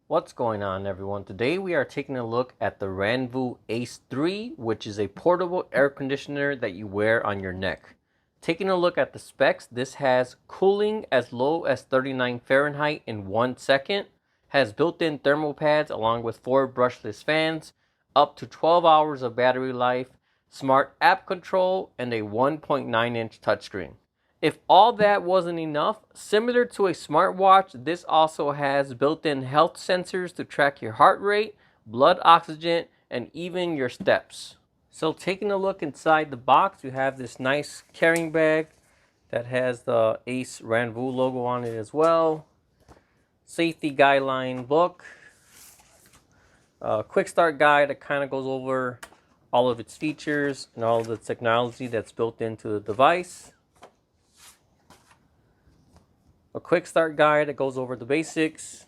What's going on, everyone? Today we are taking a look at the Ranvoo AICE 3, which is a portable air conditioner that you wear on your neck. Taking a look at the specs, this has cooling as low as 39 Fahrenheit in 1 second, has built-in thermal pads along with 4 brushless fans, up to 12 hours of battery life, smart app control, and a 1.9-inch touchscreen. If all that wasn't enough, similar to a smartwatch, this also has built-in health sensors to track your heart rate, blood oxygen, and even your steps. So taking a look inside the box, you have this nice carrying bag that has the AICE Ranvoo logo on it as well. Safety guideline book. A quick start guide that kind of goes over all of its features and all of the technology that's built into the device. A quick start guide that goes over the basics,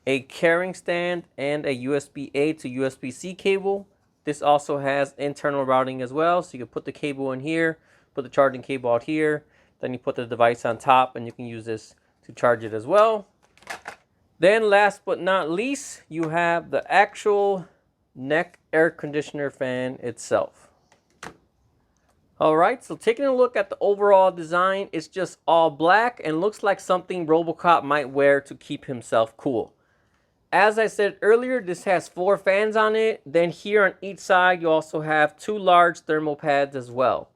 a carrying stand, and a USB-A to USB-C cable. This also has internal routing as well, so you can put the cable in here, put the charging cable out here, then you put the device on top and you can use this to charge it as well. Then last but not least, you have the actual neck air conditioner fan itself. Alright, so taking a look at the overall design, it's just all black and looks like something RoboCop might wear to keep himself cool. As I said earlier, this has 4 fans on it. Then here on each side, you also have 2 large thermal pads as well.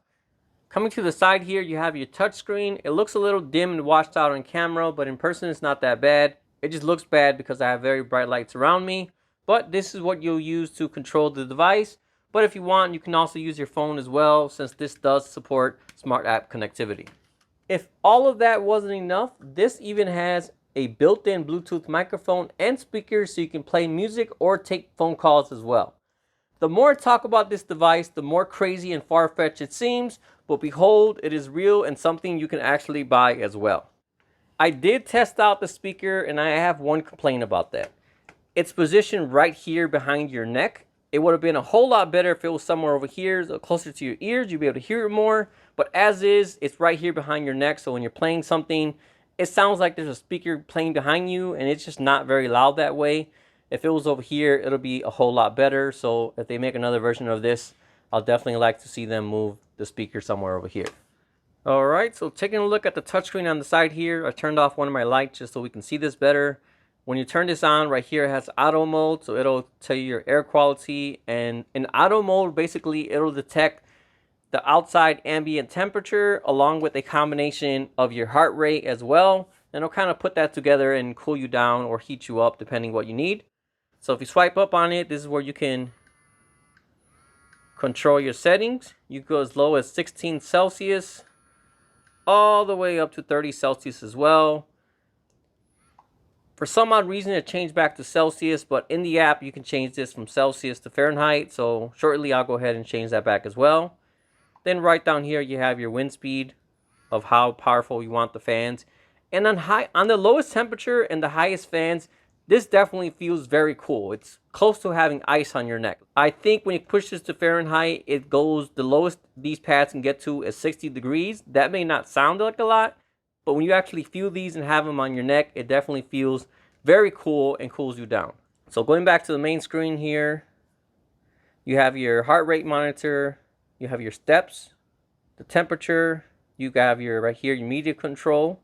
Coming to the side here, you have your touchscreen. It looks a little dim and washed out on camera, but in person it's not that bad. It just looks bad because I have very bright lights around me. But this is what you'll use to control the device. But if you want, you can also use your phone as well, since this does support smart app connectivity. If all of that wasn't enough, this even has a built-in Bluetooth microphone and speakers so you can play music or take phone calls as well. The more I talk about this device, the more crazy and far-fetched it seems, but behold, it is real and something you can actually buy as well. I did test out the speaker and I have one complaint about that. It's positioned right here behind your neck. It would have been a whole lot better if it was somewhere over here, so closer to your ears, you'd be able to hear it more. But as is, it's right here behind your neck, so when you're playing something, it sounds like there's a speaker playing behind you, and it's just not very loud that way. If it was over here, it'll be a whole lot better. So if they make another version of this, I'll definitely like to see them move the speaker somewhere over here. Alright, so taking a look at the touchscreen on the side here, I turned off one of my lights just so we can see this better. When you turn this on, right here it has auto mode, so it'll tell you your air quality. And in auto mode, basically it'll detect the outside ambient temperature along with a combination of your heart rate as well. And it'll kind of put that together and cool you down or heat you up depending what you need. So if you swipe up on it, this is where you can control your settings. You go as low as 16 Celsius all the way up to 30 Celsius as well. For some odd reason, it changed back to Celsius, but in the app, you can change this from Celsius to Fahrenheit. So shortly, I'll go ahead and change that back as well. Then right down here, you have your wind speed of how powerful you want the fans. And on the lowest temperature and the highest fans, this definitely feels very cool. It's close to having ice on your neck. I think when you push this to Fahrenheit, it goes, the lowest these pads can get to is 60 degrees. That may not sound like a lot, but when you actually feel these and have them on your neck, it definitely feels very cool and cools you down. So going back to the main screen here, you have your heart rate monitor, you have your steps, the temperature, you have your, right here, your media control.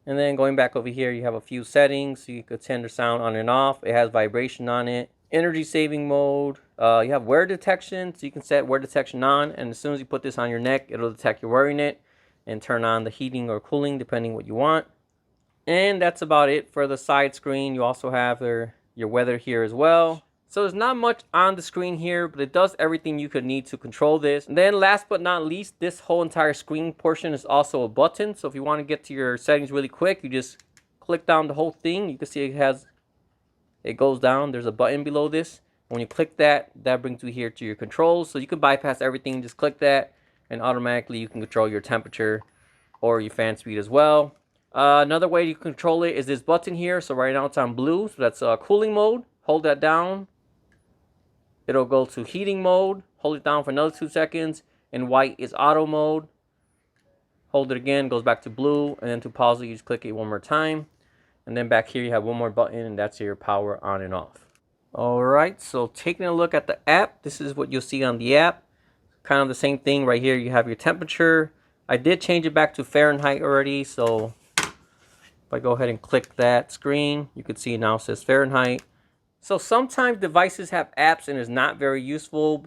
And then going back over here, you have a few settings. So you could turn the sound on and off. It has vibration on it. Energy saving mode. You have wear detection, so you can set wear detection on. And as soon as you put this on your neck, it'll detect you're wearing it and turn on the heating or cooling depending what you want. And that's about it for the side screen. You also have your weather here as well. So there's not much on the screen here, but it does everything you could need to control this. And then last but not least, this whole entire screen portion is also a button. So if you want to get to your settings really quick, you just click down the whole thing. You can see it goes down. There's a button below this. When you click that, that brings you here to your controls. So you can bypass everything, just click that, and automatically you can control your temperature or your fan speed as well. Another way you control it is this button here. So right now it's on blue, so that's cooling mode. Hold that down. It'll go to heating mode. Hold it down for another 2 seconds. And white is auto mode. Hold it again, goes back to blue. And then to pause it, you just click it one more time. And then back here you have one more button, and that's your power on and off. Alright, so taking a look at the app, this is what you'll see on the app. Kind of the same thing right here. You have your temperature. I did change it back to Fahrenheit already, so if I go ahead and click that screen, you can see now it says Fahrenheit. So sometimes devices have apps and it's not very useful.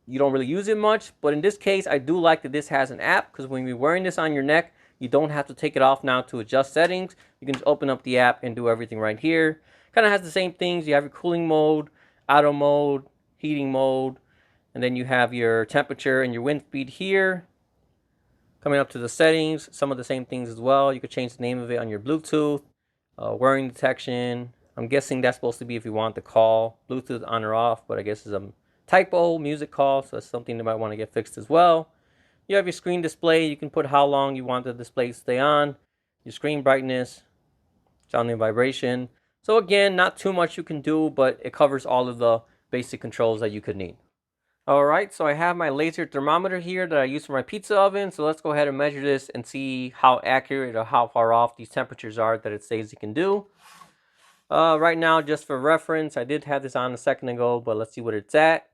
You don't really use it much, but in this case, I do like that this has an app, because when you're wearing this on your neck, you don't have to take it off now to adjust settings. You can just open up the app and do everything right here. Kind of has the same things. You have your cooling mode, auto mode, heating mode, and then you have your temperature and your wind speed here. Coming up to the settings, some of the same things as well. You could change the name of it on your Bluetooth, wearing detection. I'm guessing that's supposed to be if you want the call, Bluetooth on or off, but I guess it's a typo music call, so that's something that might want to get fixed as well. You have your screen display. You can put how long you want the display to stay on, your screen brightness, sounding vibration. So again, not too much you can do, but it covers all of the basic controls that you could need. Alright, so I have my laser thermometer here that I use for my pizza oven. So let's go ahead and measure this and see how accurate or how far off these temperatures are that it says it can do. Right now, just for reference, I did have this on a second ago, but let's see what it's at.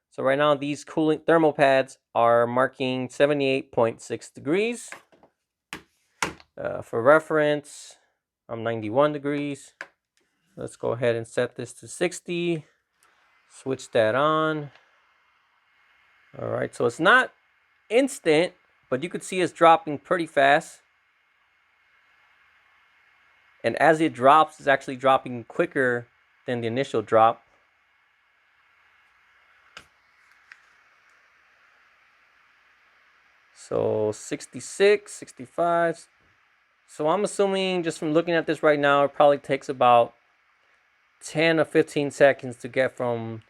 So right now, these cooling thermal pads are marking 78.6 degrees. For reference, I'm 91 degrees. Let's go ahead and set this to 60. Switch that on. All right, so it's not instant, but you could see it's dropping pretty fast. And as it drops, it's actually dropping quicker than the initial drop. So 66, 65. So I'm assuming just from looking at this right now, it probably takes about 10 or 15 seconds to get from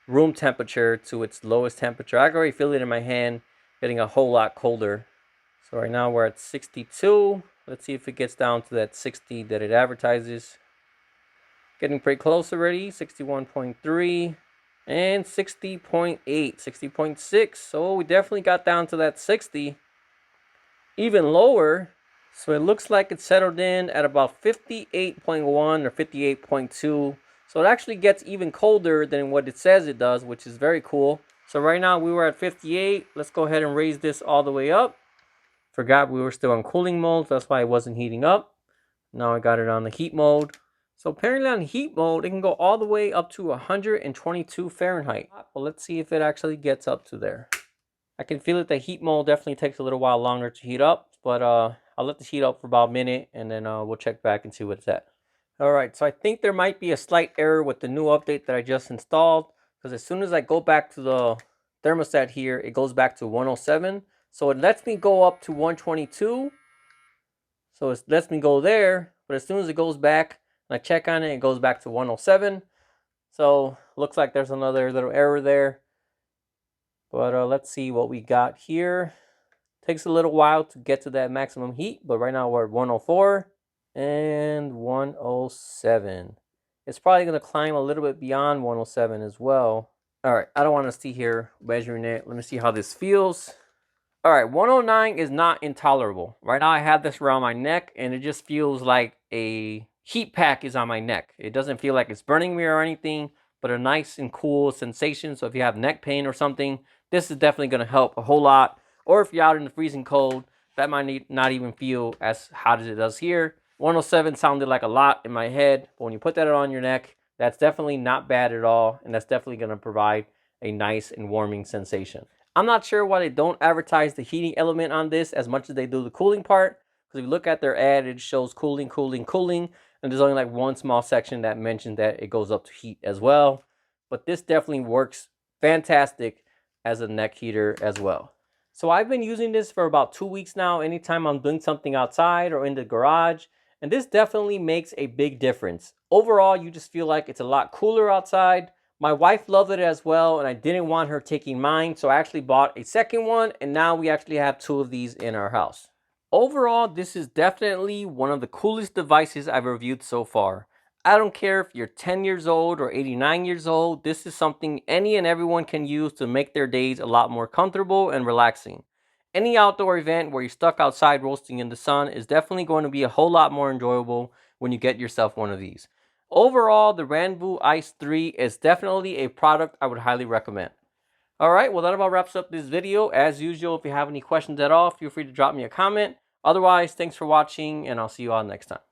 room temperature to its lowest temperature. I can already feel it in my hand getting a whole lot colder. So right now we're at 62. Let's see if it gets down to that 60 that it advertises. Getting pretty close already. 61.3 and 60.8, 60.6. So we definitely got down to that 60. Even lower. So it looks like it settled in at about 58.1 or 58.2. So it actually gets even colder than what it says it does, which is very cool. So right now we were at 58. Let's go ahead and raise this all the way up. Forgot we were still on cooling mode, so that's why it wasn't heating up. Now I got it on the heat mode. So apparently on heat mode, it can go all the way up to 122 Fahrenheit. Well, let's see if it actually gets up to there. I can feel it. The heat mode definitely takes a little while longer to heat up, but I'll let this heat up for about a minute, and then we'll check back and see what it's at. Alright, so I think there might be a slight error with the new update that I just installed, because as soon as I go back to the thermostat here, it goes back to 107. So it lets me go up to 122. So it lets me go there, but as soon as it goes back and I check on it, it goes back to 107. So looks like there's another little error there. But let's see what we got here. Takes a little while to get to that maximum heat, but right now we're at 104 and 107. It's probably going to climb a little bit beyond 107 as well. All right, I don't want to see here measuring it. Let me see how this feels. All right, 109 is not intolerable. Right now I have this around my neck and it just feels like a heat pack is on my neck. It doesn't feel like it's burning me or anything, but a nice and cool sensation. So if you have neck pain or something, this is definitely going to help a whole lot. Or if you're out in the freezing cold, that might not even feel as hot as it does here. 107 sounded like a lot in my head, but when you put that on your neck, that's definitely not bad at all, and that's definitely going to provide a nice and warming sensation. I'm not sure why they don't advertise the heating element on this as much as they do the cooling part, because if you look at their ad, it shows cooling, cooling, cooling, and there's only like one small section that mentions that it goes up to heat as well. But this definitely works fantastic as a neck heater as well. So I've been using this for about 2 weeks now, anytime I'm doing something outside or in the garage, and this definitely makes a big difference. Overall, you just feel like it's a lot cooler outside. My wife loved it as well, and I didn't want her taking mine, so I actually bought a second one, and now we actually have 2 of these in our house. Overall, this is definitely one of the coolest devices I've reviewed so far. I don't care if you're 10 years old or 89 years old, this is something any and everyone can use to make their days a lot more comfortable and relaxing. Any outdoor event where you're stuck outside roasting in the sun is definitely going to be a whole lot more enjoyable when you get yourself one of these. Overall, the Ranvoo AICE 3 is definitely a product I would highly recommend. Alright, well that about wraps up this video. As usual, if you have any questions at all, feel free to drop me a comment. Otherwise, thanks for watching, and I'll see you all next time.